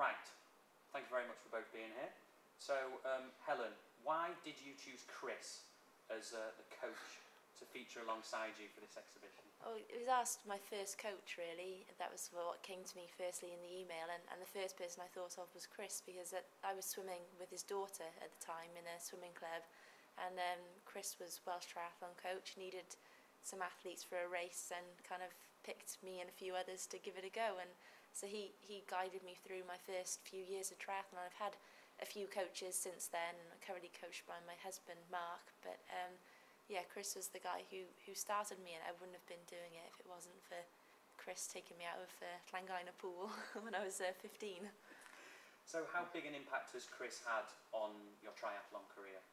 Right, thank you very much for both being here. So, Helen, why did you choose Chris as the coach to feature alongside you for this exhibition? Oh, it was asked my first coach, really. That was what came to me firstly in the email, and the first person I thought of was Chris, because I was swimming with his daughter at the time in a swimming club, and Chris was Welsh triathlon coach, needed some athletes for a race, and kind of picked me and a few others to give it a go. And so he guided me through my first few years of triathlon. I've had a few coaches since then. I'm currently coached by my husband Mark, but yeah, Chris was the guy who started me, and I wouldn't have been doing it if it wasn't for Chris taking me out of Llangynna pool when I was 15. So how big an impact has Chris had on your triathlon career?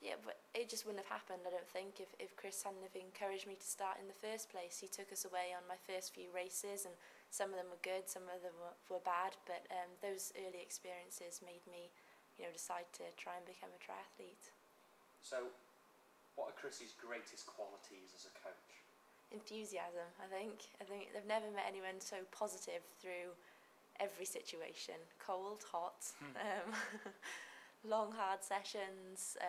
Yeah, but it just wouldn't have happened, I don't think, if Chris hadn't have encouraged me to start in the first place. He took us away on my first few races, and some of them were good, some of them were bad, but those early experiences made me, decide to try and become a triathlete. So, what are Chris's greatest qualities as a coach? Enthusiasm, I think. I think I've never met anyone so positive through every situation. Cold, hot, long, hard sessions.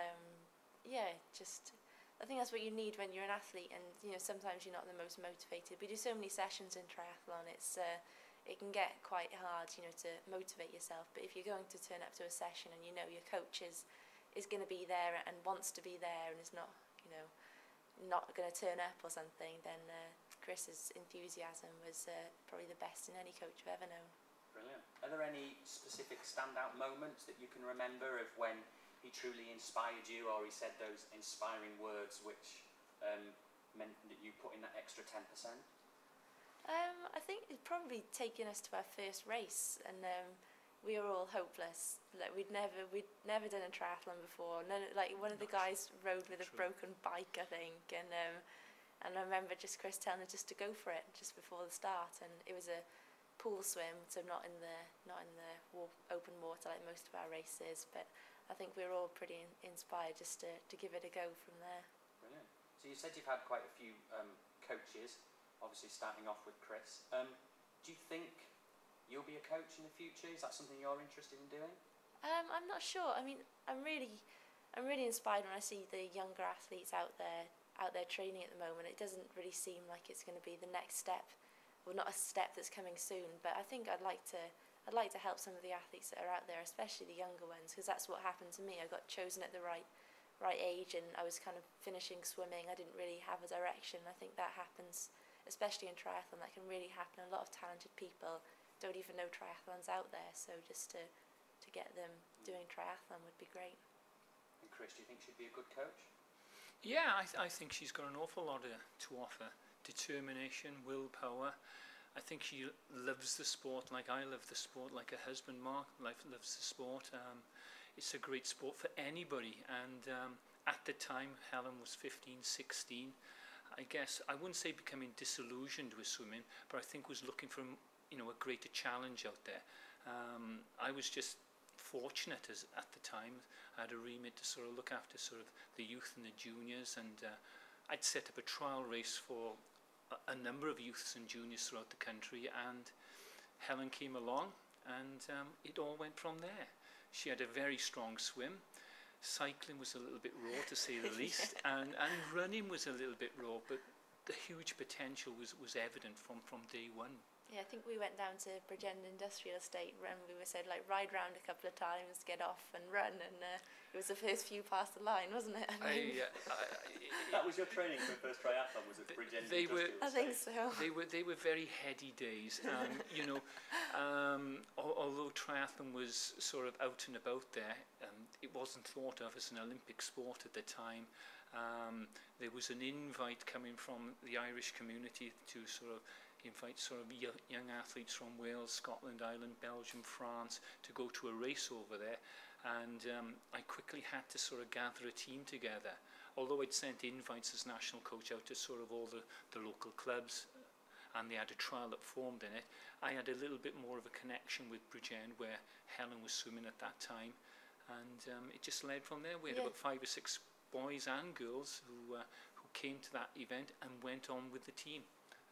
I think that's what you need when you're an athlete, and sometimes you're not the most motivated. We do so many sessions in triathlon, it can get quite hard, to motivate yourself. But if you're going to turn up to a session and your coach is going to be there and wants to be there and is not going to turn up or something, then Chris's enthusiasm was probably the best in any coach I've ever known. Brilliant. Are there any specific standout moments that you can remember of when he truly inspired you, or he said those inspiring words which meant that you put in that extra 10%? I think it's probably taken us to our first race, and we were all hopeless. Like we'd never done a triathlon before. One of the guys rode with a broken bike, I think, and I remember just Chris telling us just to go for it just before the start, and it was a pool swim, so not in the open water like most of our races, but I think we were all pretty inspired just to give it a go from there. Brilliant. So you said you've had quite a few coaches, obviously starting off with Chris. Do you think you'll be a coach in the future? Is that something you're interested in doing? I'm not sure. I mean, I'm really inspired when I see the younger athletes out there training at the moment. It doesn't really seem like it's going to be the next step, well, not a step that's coming soon. But I think I'd like to help some of the athletes that are out there, especially the younger ones, because that's what happened to me. I got chosen at the right age, and I was kind of finishing swimming. I didn't really have a direction. I think that happens, especially in triathlon. That can really happen. A lot of talented people don't even know triathlon's out there, so just to get them doing triathlon would be great. And Chris, do you think she'd be a good coach? Yeah, I think she's got an awful lot to offer. Determination, willpower. I think she loves the sport like I love the sport, like her husband Mark loves the sport. It's a great sport for anybody, and at the time Helen was 15, 16. I guess I wouldn't say becoming disillusioned with swimming, but I think was looking for a greater challenge out there. I was just fortunate at the time. I had a remit to sort of look after sort of the youth and the juniors, and I'd set up a trial race for a number of youths and juniors throughout the country, and Helen came along, and it all went from there. She had a very strong swim. Cycling was a little bit raw, to say the least, and running was a little bit raw, but the huge potential was evident from day one. Yeah, I think we went down to Bridgend Industrial Estate, and we were said ride round a couple of times, get off and run, and it was the first few past the line, wasn't it? That was your training for the first triathlon, was it? Bridgend Industrial Estate? I think so. They were very heady days, and although triathlon was sort of out and about there, it wasn't thought of as an Olympic sport at the time. There was an invite coming from the Irish community to sort of invite sort of young athletes from Wales, Scotland, Ireland, Belgium, France to go to a race over there, and I quickly had to sort of gather a team together. Although I'd sent invites as national coach out to sort of all the local clubs, and they had a trial that formed in it, I had a little bit more of a connection with Bridgend, where Helen was swimming at that time, and it just led from there. We had about 5 or 6 boys and girls who came to that event and went on with the team,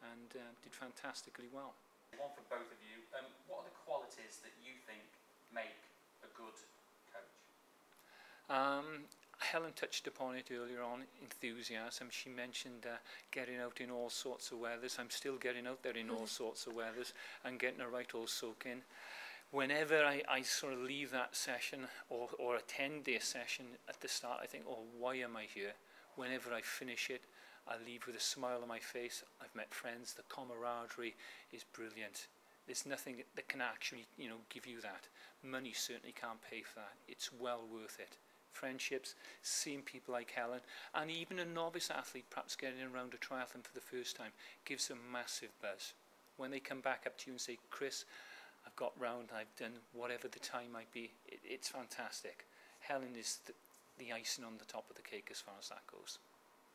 and did fantastically well. One for both of you. What are the qualities that you think make a good coach? Helen touched upon it earlier on, enthusiasm. She mentioned getting out in all sorts of weathers. I'm still getting out there in all sorts of weathers and getting a right old soak in. Whenever I sort of leave that session or attend their session at the start, I think, oh, why am I here? Whenever I finish it, I leave with a smile on my face. I've met friends. The camaraderie is brilliant. There's nothing that can actually, give you that. Money certainly can't pay for that. It's well worth it. Friendships, seeing people like Helen, and even a novice athlete perhaps getting around a triathlon for the first time gives a massive buzz. When they come back up to you and say, Chris, I've got round, I've done whatever the time might be, it's fantastic. Helen is the icing on the top of the cake as far as that goes.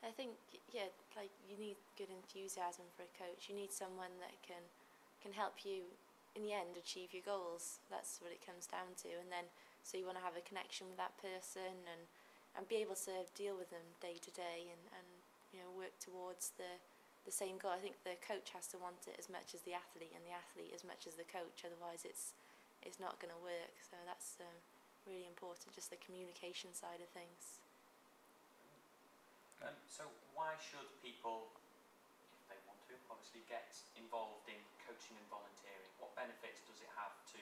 I think, yeah, like you need good enthusiasm for a coach. You need someone that can help you in the end achieve your goals. That's what it comes down to. And then so you want to have a connection with that person and be able to deal with them day to day and work towards the same goal. I think the coach has to want it as much as the athlete, and the athlete as much as the coach. Otherwise, it's not going to work. So that's really important. Just the communication side of things. So why should people, if they want to, obviously get involved in coaching and volunteering? What benefits does it have to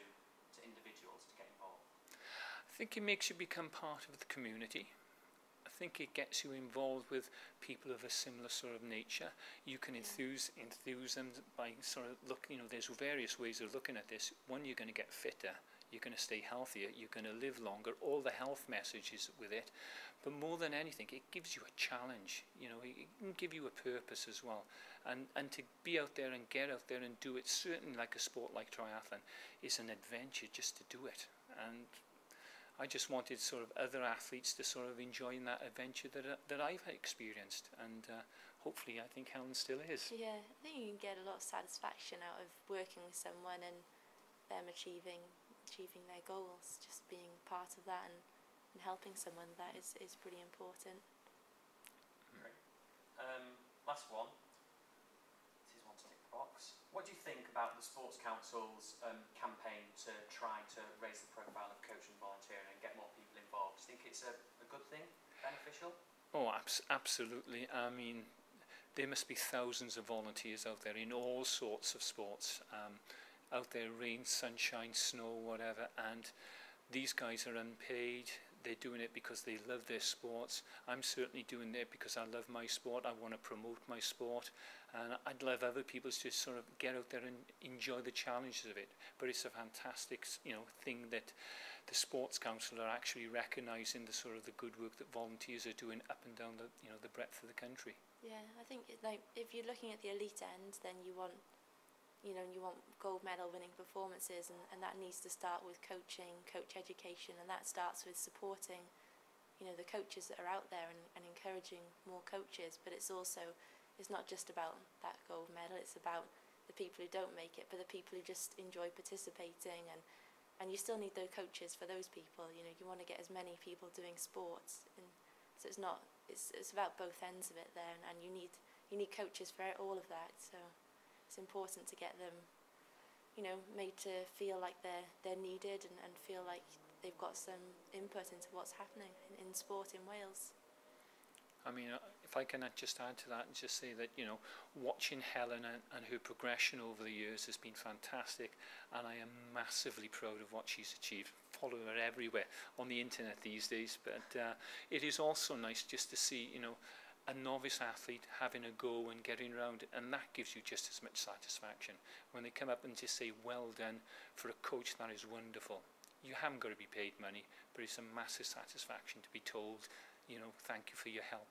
individuals to get involved? I think it makes you become part of the community. I think it gets you involved with people of a similar sort of nature. You can enthuse them by sort of looking, there's various ways of looking at this. One, you're going to get fitter, you're going to stay healthier, you're going to live longer, all the health messages with it. But more than anything, it gives you a challenge. It can give you a purpose as well. And to be out there and get out there and do it, certainly like a sport like triathlon, is an adventure just to do it. And I just wanted sort of other athletes to sort of enjoy that adventure that I've experienced. And hopefully, I think Helen still is. Yeah, I think you can get a lot of satisfaction out of working with someone and them achieving their goals. Just being part of that and helping someone, that is pretty important. Great. Last one. This is one to tick the box. What do you think about the Sports Council's campaign to try to raise the profile of coaching and volunteering and get more people involved? Do you think it's a good thing, beneficial? Oh, absolutely. I mean, there must be thousands of volunteers out there in all sorts of sports. Out there, rain, sunshine, snow, whatever, and these guys are unpaid. They're doing it because they love their sports. I'm certainly doing it because I love my sport. I want to promote my sport, and I'd love other people to sort of get out there and enjoy the challenges of it. But it's a fantastic, thing that the Sports Council are actually recognising the sort of the good work that volunteers are doing up and down the the breadth of the country. Yeah, I think like if you're looking at the elite end, then you want gold medal winning performances, and that needs to start with coaching, coach education, and that starts with supporting the coaches that are out there and encouraging more coaches. But it's not just about that gold medal, it's about the people who don't make it, but the people who just enjoy participating, and you still need those coaches for those people. You want to get as many people doing sports, and so it's about both ends of it there, and you need coaches for all of that. So it's important to get them, made to feel like they're needed and feel like they've got some input into what's happening in sport in Wales. I mean, if I can just add to that and just say that, watching Helen and her progression over the years has been fantastic, and I am massively proud of what she's achieved. Follow her everywhere on the internet these days, but it is also nice just to see, a novice athlete having a go and getting around, and that gives you just as much satisfaction. When they come up and just say, well done, for a coach, that is wonderful. You haven't got to be paid money, but it's a massive satisfaction to be told, thank you for your help.